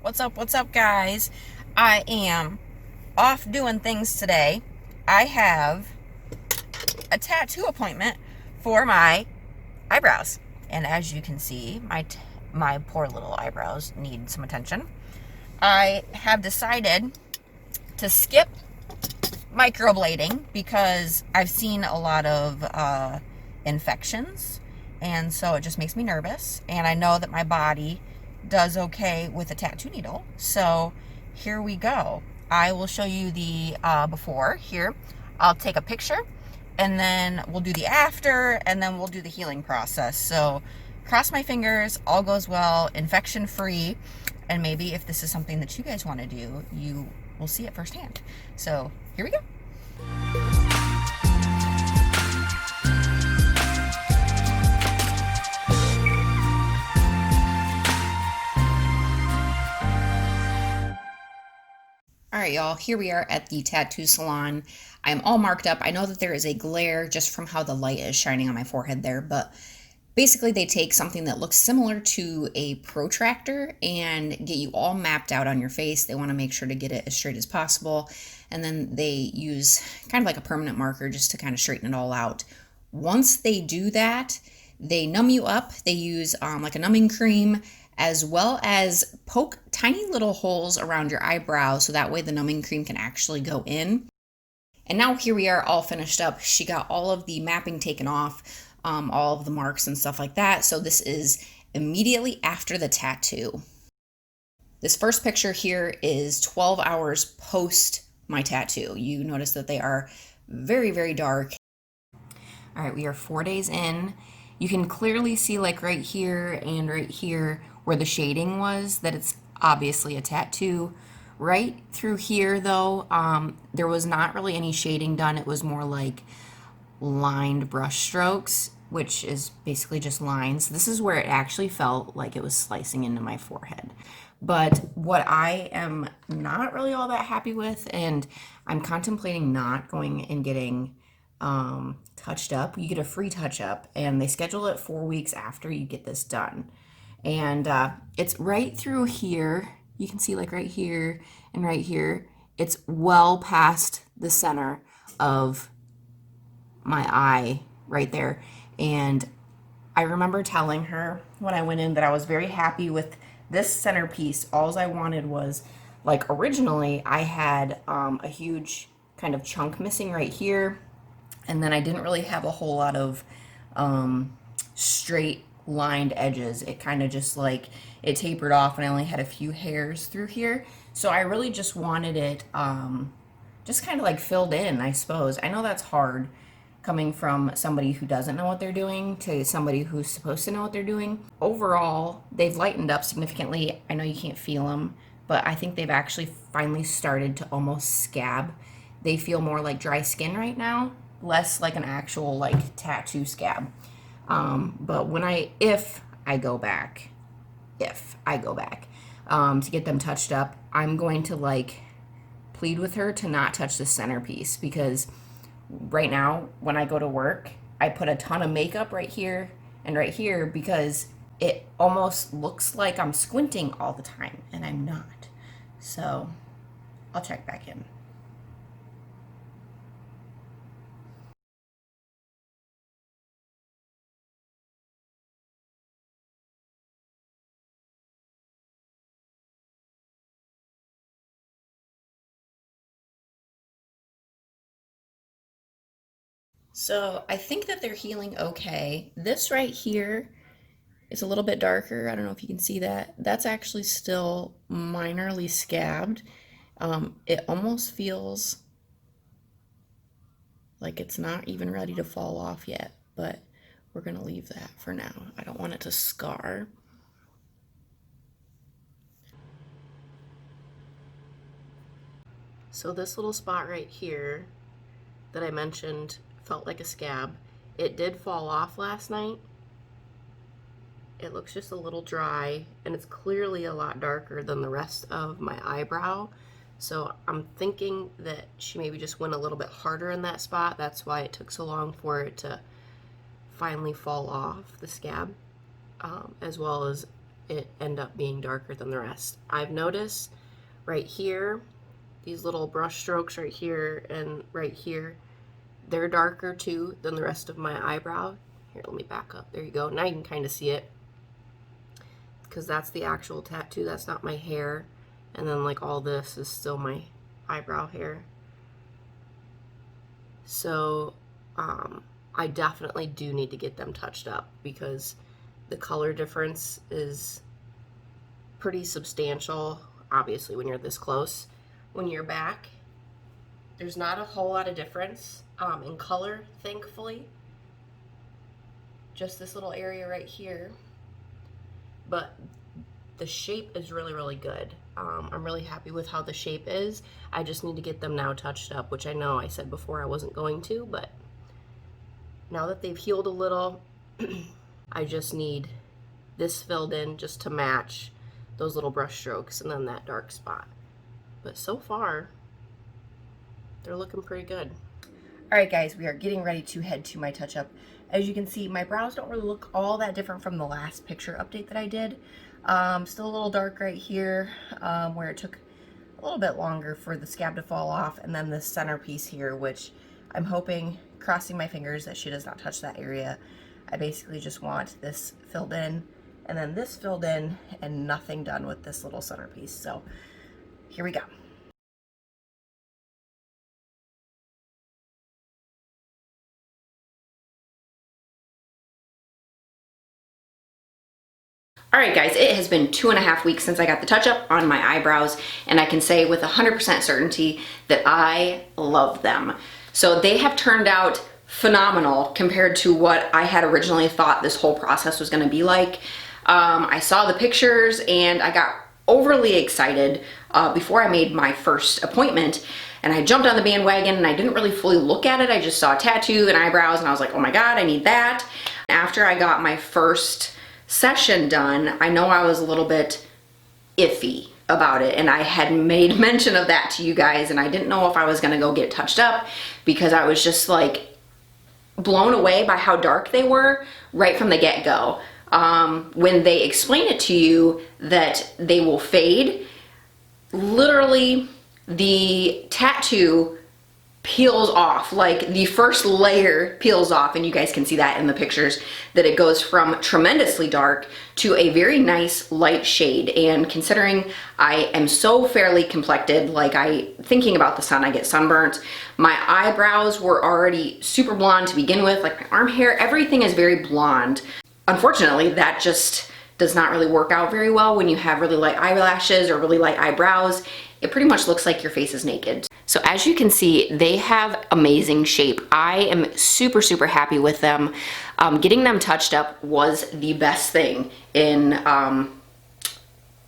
What's up, guys? I am off doing things today. I have a tattoo appointment for my eyebrows. And as you can see, my poor little eyebrows need some attention. I have decided to skip microblading because I've seen a lot of infections, and so it just makes me nervous, and I know that my body does okay with a tattoo needle. So here we go. I will show you the before here. I'll take a picture, and then we'll do the after, and then we'll do the healing process. So cross my fingers, all goes well, infection free, and maybe if this is something that you guys want to do, you will see it firsthand. So here we go. All right, y'all, here we are at the tattoo salon. I'm all marked up. I know that there is a glare just from how the light is shining on my forehead there, but basically they take something that looks similar to a protractor and get you all mapped out on your face. They want to make sure to get it as straight as possible. And then they use kind of like a permanent marker just to kind of straighten it all out. Once they do that, they numb you up. They use like a numbing cream, as well as poke tiny little holes around your eyebrow so that way the numbing cream can actually go in. And now here we are all finished up. She got all of the mapping taken off, all of the marks and stuff like that. So this is immediately after the tattoo. This first picture here is 12 hours post my tattoo. You notice that they are very, very dark. All right, we are 4 days in. You can clearly see like right here and right here where the shading was, that it's obviously a tattoo. Right through here though, there was not really any shading done. It was more like lined brush strokes, which is basically just lines. This is where it actually felt like it was slicing into my forehead. But what I am not really all that happy with, and I'm contemplating not going and getting touched up. You get a free touch up, and they schedule it 4 weeks after you get this done. And it's right through here. You can see like right here and right here. It's well past the center of my eye right there. And I remember telling her when I went in that I was very happy with this centerpiece. All I wanted was, like, originally I had a huge kind of chunk missing right here, and then I didn't really have a whole lot of straight lined edges. It kind of just like it tapered off, and I only had a few hairs through here. So I really just wanted it just kind of like filled in, I suppose. I know that's hard coming from somebody who doesn't know what they're doing to somebody who's supposed to know what they're doing. Overall, they've lightened up significantly. I know you can't feel them, but I think they've actually finally started to almost scab. They feel more like dry skin right now, less like an actual like tattoo scab. But if I go back to get them touched up, I'm going to like plead with her to not touch the centerpiece, because right now when I go to work, I put a ton of makeup right here and right here because it almost looks like I'm squinting all the time, and I'm not. So I'll check back in. So I think that they're healing okay. This right here is a little bit darker. I don't know if you can see that. That's actually still minorly scabbed. It almost feels like it's not even ready to fall off yet, but we're gonna leave that for now. I don't want it to scar. So this little spot right here that I mentioned felt like a scab. It did fall off last night. It looks just a little dry, and it's clearly a lot darker than the rest of my eyebrow. So I'm thinking that she maybe just went a little bit harder in that spot. That's why it took so long for it to finally fall off, the scab, as well as it end up being darker than the rest. I've noticed right here, these little brush strokes right here and right here, they're darker too than the rest of my eyebrow. Here, let me back up. There you go. Now you can kind of see it, because that's the actual tattoo. That's not my hair. And then like all this is still my eyebrow hair. So I definitely do need to get them touched up, because the color difference is pretty substantial. Obviously when you're this close. When you're back, there's not a whole lot of difference in color, thankfully. Just this little area right here. But the shape is really, really good. I'm really happy with how the shape is. I just need to get them now touched up, which I know I said before I wasn't going to, but now that they've healed a little, I just need this filled in just to match those little brush strokes and then that dark spot. But so far, they're looking pretty good. All right, guys, we are getting ready to head to my touch-up. As you can see, my brows don't really look all that different from the last picture update that I did. Still a little dark right here, where it took a little bit longer for the scab to fall off, and then the centerpiece here, which I'm hoping, crossing my fingers, that she does not touch that area. I basically just want this filled in, and then this filled in, and nothing done with this little centerpiece. So here we go. Alright guys, it has been 2.5 weeks since I got the touch-up on my eyebrows, and I can say with 100% certainty that I love them. So they have turned out phenomenal compared to what I had originally thought this whole process was going to be like. I saw the pictures and I got overly excited before I made my first appointment, and I jumped on the bandwagon and I didn't really fully look at it. I just saw a tattoo and eyebrows and I was like, oh my god, I need that. After I got my first session done, I know I was a little bit iffy about it, and I had made mention of that to you guys, and I didn't know if I was gonna go get touched up because I was just like blown away by how dark they were right from the get-go. When they explain it to you that they will fade, literally the tattoo peels off, like the first layer peels off, and you guys can see that in the pictures, that it goes from tremendously dark to a very nice light shade. And considering I am so fairly complected, like thinking about the sun, I get sunburnt. My eyebrows were already super blonde to begin with, like my arm hair, everything is very blonde. Unfortunately, that just does not really work out very well when you have really light eyelashes or really light eyebrows. It pretty much looks like your face is naked. So as you can see, they have amazing shape. I am super, super happy with them. Getting them touched up was the best thing in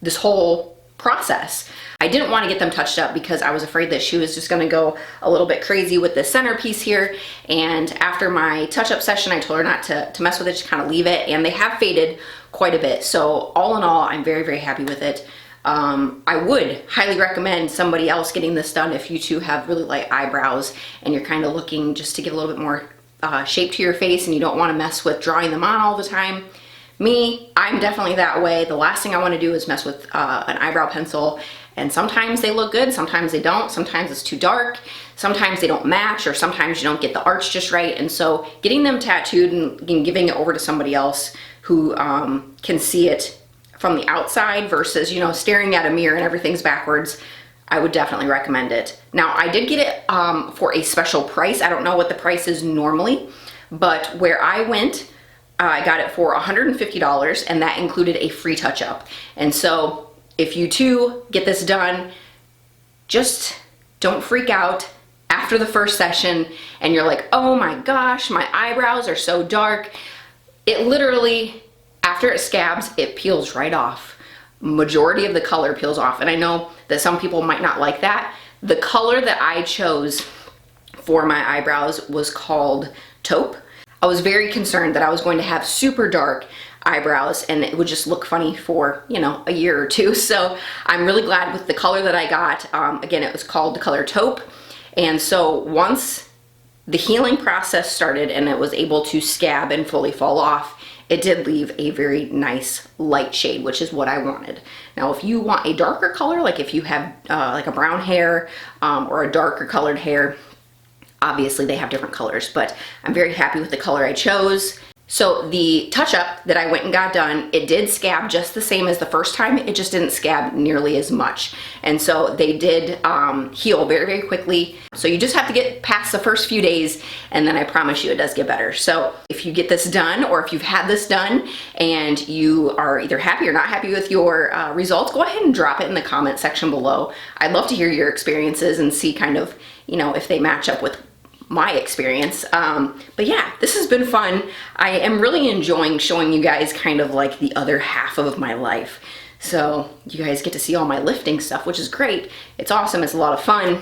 this whole process. I didn't want to get them touched up because I was afraid that she was just going to go a little bit crazy with this centerpiece here. And after my touch-up session, I told her not to mess with it, just kind of leave it. And they have faded quite a bit. So all in all, I'm very, very happy with it. I would highly recommend somebody else getting this done if you too have really light eyebrows and you're kind of looking just to give a little bit more shape to your face and you don't want to mess with drawing them on all the time. Me, I'm definitely that way. The last thing I want to do is mess with an eyebrow pencil, and sometimes they look good, sometimes they don't, sometimes it's too dark, sometimes they don't match, or sometimes you don't get the arch just right. And so getting them tattooed and giving it over to somebody else who can see it from the outside versus, you know, staring at a mirror and everything's backwards, I would definitely recommend it. Now, I did get it for a special price. I don't know what the price is normally, but where I went, I got it for $150, and that included a free touch-up. And so if you too get this done, just don't freak out after the first session and you're like, oh my gosh, my eyebrows are so dark. It literally, after it scabs, it peels right off. Majority of the color peels off. And I know that some people might not like that. The color that I chose for my eyebrows was called taupe. I was very concerned that I was going to have super dark eyebrows and it would just look funny for, you know, a year or two. So I'm really glad with the color that I got. Again, it was called the color taupe. And so once the healing process started and it was able to scab and fully fall off, it did leave a very nice light shade, which is what I wanted. Now, if you want a darker color, like if you have like a brown hair or a darker colored hair, obviously they have different colors, but I'm very happy with the color I chose. So the touch-up that I went and got done, it did scab just the same as the first time, it just didn't scab nearly as much. And so they did heal very, very quickly. So you just have to get past the first few days, and then I promise you it does get better. So if you get this done, or if you've had this done and you are either happy or not happy with your results, go ahead and drop it in the comment section below. I'd love to hear your experiences and see kind of, you know, if they match up with my experience. But yeah, this has been fun. I am really enjoying showing you guys kind of like the other half of my life. So you guys get to see all my lifting stuff, which is great. It's awesome, it's a lot of fun,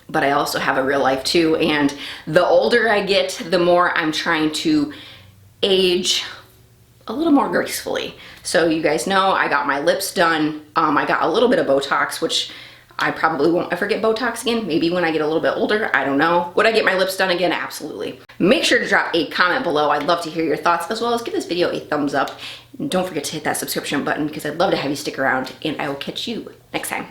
but I also have a real life too. And the older I get, the more I'm trying to age a little more gracefully. So you guys know I got my lips done. I got a little bit of Botox, which I probably won't ever get Botox again. Maybe when I get a little bit older, I don't know. Would I get my lips done again? Absolutely. Make sure to drop a comment below. I'd love to hear your thoughts, as well as give this video a thumbs up. And don't forget to hit that subscription button, because I'd love to have you stick around, and I will catch you next time.